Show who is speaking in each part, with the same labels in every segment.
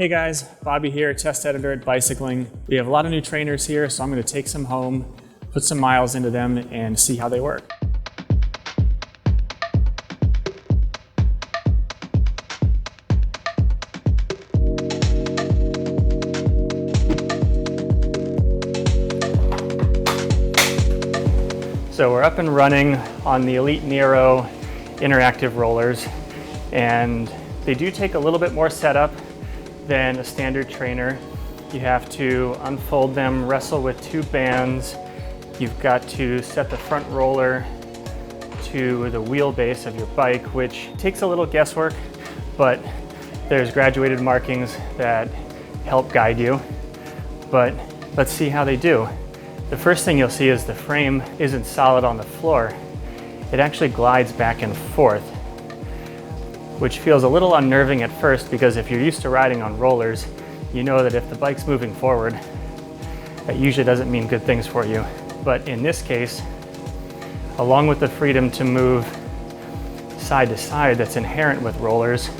Speaker 1: Hey guys, Bobby here, Test Editor at Bicycling. We have a lot of new trainers here, so I'm going to take some home, put some miles into them, and see how they work. So we're up and running on the Elite Nero interactive rollers, and they do take a little bit more setup than a standard trainer. You have to unfold them, wrestle with two bands. You've got to set the front roller to the wheelbase of your bike, which takes a little guesswork, but there's graduated markings that help guide you. But let's see how they do. The first thing you'll see is the frame isn't solid on the floor. It actually glides back and forth, which feels a little unnerving at first because if you're used to riding on rollers, you know that if the bike's moving forward, that usually doesn't mean good things for you. But in this case, along with the freedom to move side to side that's inherent with rollers,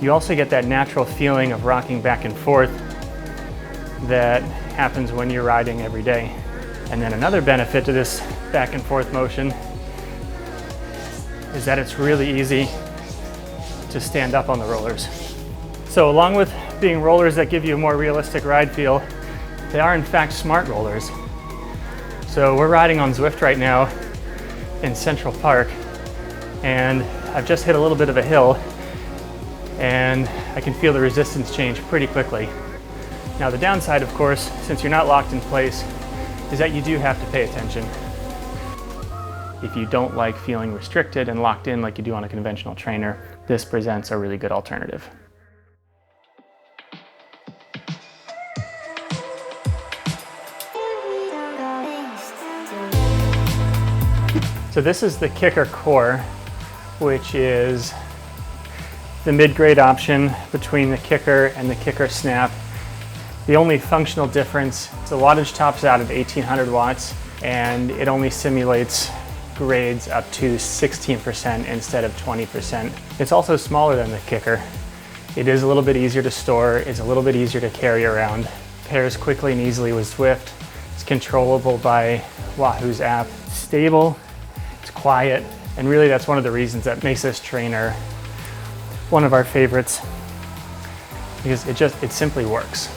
Speaker 1: you also get that natural feeling of rocking back and forth that happens when you're riding every day. And then another benefit to this back and forth motion is that it's really easy to stand up on the rollers. So along with being rollers that give you a more realistic ride feel, they are in fact smart rollers. So we're riding on Zwift right now in Central Park, and I've just hit a little bit of a hill and I can feel the resistance change pretty quickly. Now the downside, of course, since you're not locked in place, is that you do have to pay attention. If you don't like feeling restricted and locked in like you do on a conventional trainer, this presents a really good alternative. So this is the Kickr Core, which is the mid-grade option between the Kickr and the Kickr Snap. The only functional difference, the wattage tops out at 1800 watts, and it only simulates grades up to 16% instead of 20%. It's also smaller than the Kickr. It is a little bit easier to store, it's a little bit easier to carry around. Pairs quickly and easily with Zwift. It's controllable by Wahoo's app. It's stable, it's quiet, and really that's one of the reasons that makes this trainer one of our favorites, because it simply works.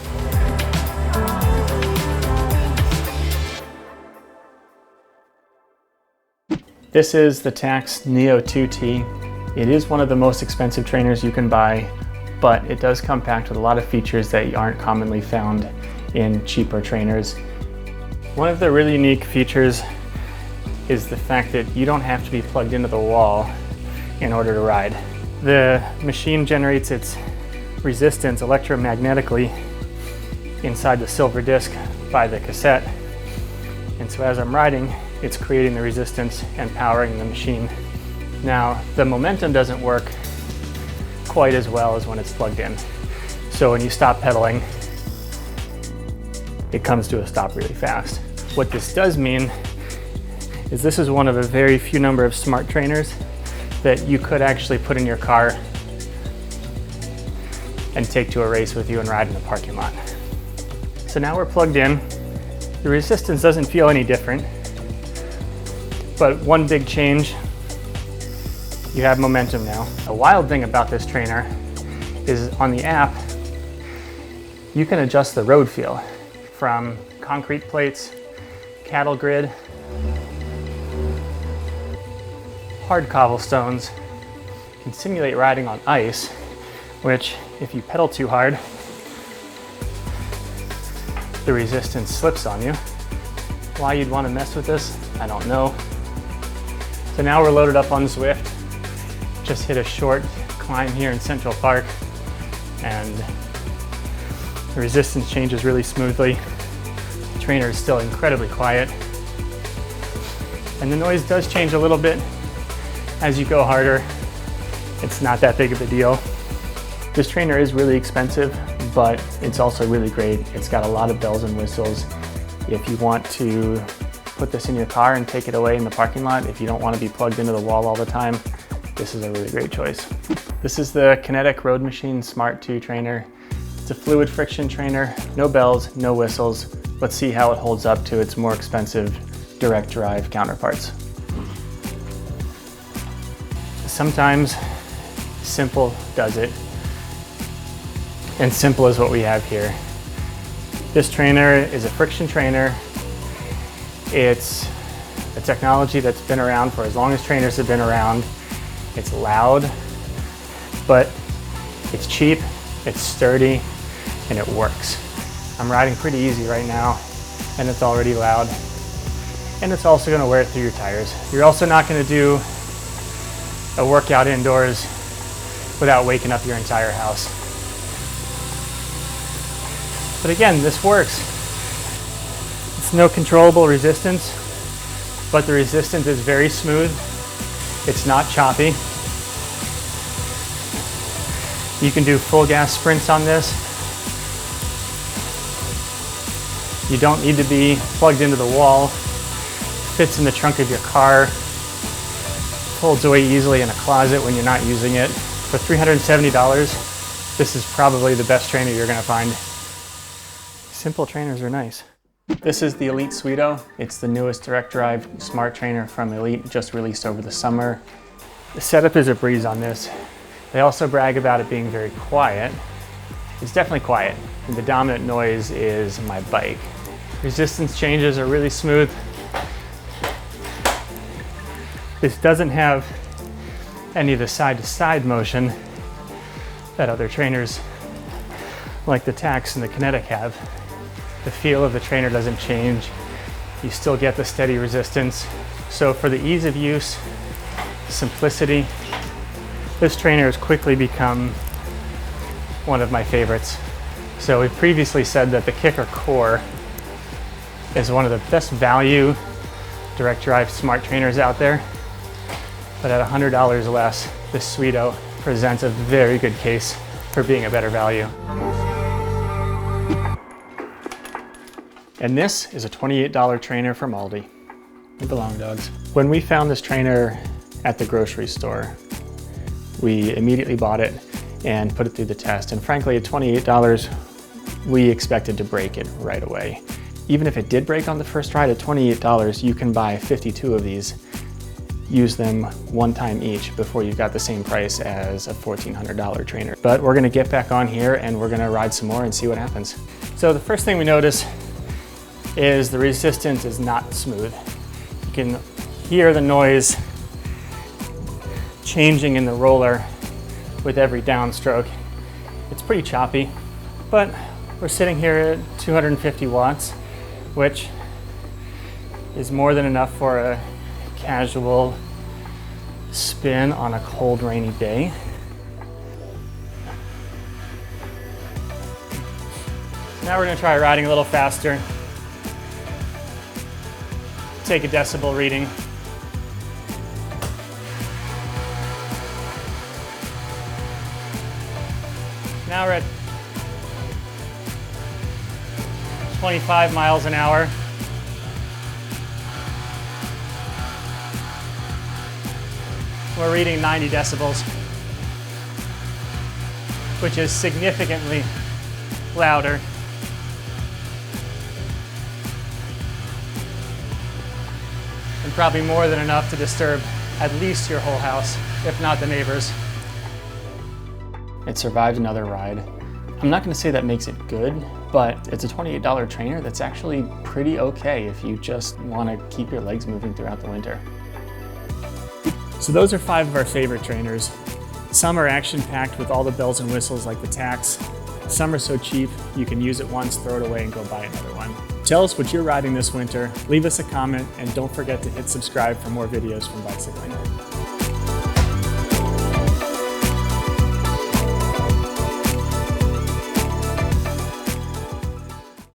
Speaker 1: This is the Tacx NEO 2T. It is one of the most expensive trainers you can buy, but it does come packed with a lot of features that aren't commonly found in cheaper trainers. One of the really unique features is the fact that you don't have to be plugged into the wall in order to ride. The machine generates its resistance electromagnetically inside the silver disc by the cassette. And so as I'm riding, it's creating the resistance and powering the machine. Now, the momentum doesn't work quite as well as when it's plugged in. So when you stop pedaling, it comes to a stop really fast. What this does mean is this is one of a very few number of smart trainers that you could actually put in your car and take to a race with you and ride in the parking lot. So now we're plugged in. The resistance doesn't feel any different, but one big change, you have momentum now. A wild thing about this trainer is on the app, you can adjust the road feel from concrete plates, cattle grid, hard cobblestones. You can simulate riding on ice, which if you pedal too hard, the resistance slips on you. Why you'd want to mess with this, I don't know. So now we're loaded up on Zwift. Just hit a short climb here in Central Park, and the resistance changes really smoothly. The trainer is still incredibly quiet. And the noise does change a little bit as you go harder. It's not that big of a deal. This trainer is really expensive, but it's also really great. It's got a lot of bells and whistles. If you want to put this in your car and take it away in the parking lot, if you don't want to be plugged into the wall all the time, this is a really great choice. This is the Kinetic Road Machine Smart 2 trainer. It's a fluid friction trainer, no bells, no whistles. Let's see how it holds up to its more expensive direct drive counterparts. Sometimes simple does it, and simple is what we have here. This trainer is a friction trainer. It's a technology that's been around for as long as trainers have been around. It's loud, but it's cheap, it's sturdy, and it works. I'm riding pretty easy right now, and it's already loud. And it's also gonna wear through your tires. You're also not gonna do a workout indoors without waking up your entire house. But again, this works. It's no controllable resistance, but the resistance is very smooth. It's not choppy. You can do full gas sprints on this. You don't need to be plugged into the wall. Fits in the trunk of your car. Folds away easily in a closet when you're not using it. For $370, this is probably the best trainer you're gonna find. Simple trainers are nice. This is the Elite Suito. It's the newest direct drive smart trainer from Elite, just released over the summer. The setup is a breeze on this. They also brag about it being very quiet. It's definitely quiet, and the dominant noise is my bike. Resistance changes are really smooth. This doesn't have any of the side-to-side motion that other trainers like the Tacx and the Kinetic have. The feel of the trainer doesn't change. You still get the steady resistance. So for the ease of use, simplicity, this trainer has quickly become one of my favorites. So we've previously said that the Kickr Core is one of the best value direct drive smart trainers out there. But at $100 less, this Suito presents a very good case for being a better value. And this is a $28 trainer from Aldi. We belong, dogs. When we found this trainer at the grocery store, we immediately bought it and put it through the test. And frankly, at $28, we expected to break it right away. Even if it did break on the first ride, at $28, you can buy 52 of these, use them one time each before you've got the same price as a $1,400 trainer. But we're gonna get back on here and we're gonna ride some more and see what happens. So the first thing we notice is the resistance is not smooth. You can hear the noise changing in the roller with every downstroke. It's pretty choppy, but we're sitting here at 250 watts, which is more than enough for a casual spin on a cold, rainy day. Now we're gonna try riding a little faster. Take a decibel reading. Now we're at 25 miles an hour. We're reading 90 decibels, which is significantly louder. And probably more than enough to disturb at least your whole house, if not the neighbors. It survived another ride. I'm not gonna say that makes it good, but it's a $28 trainer that's actually pretty okay if you just wanna keep your legs moving throughout the winter. So those are 5 of our favorite trainers. Some are action-packed with all the bells and whistles like the Tacx. Some are so cheap, you can use it once, throw it away, and go buy another one. Tell us what you're riding this winter, leave us a comment, and don't forget to hit subscribe for more videos from bicycling.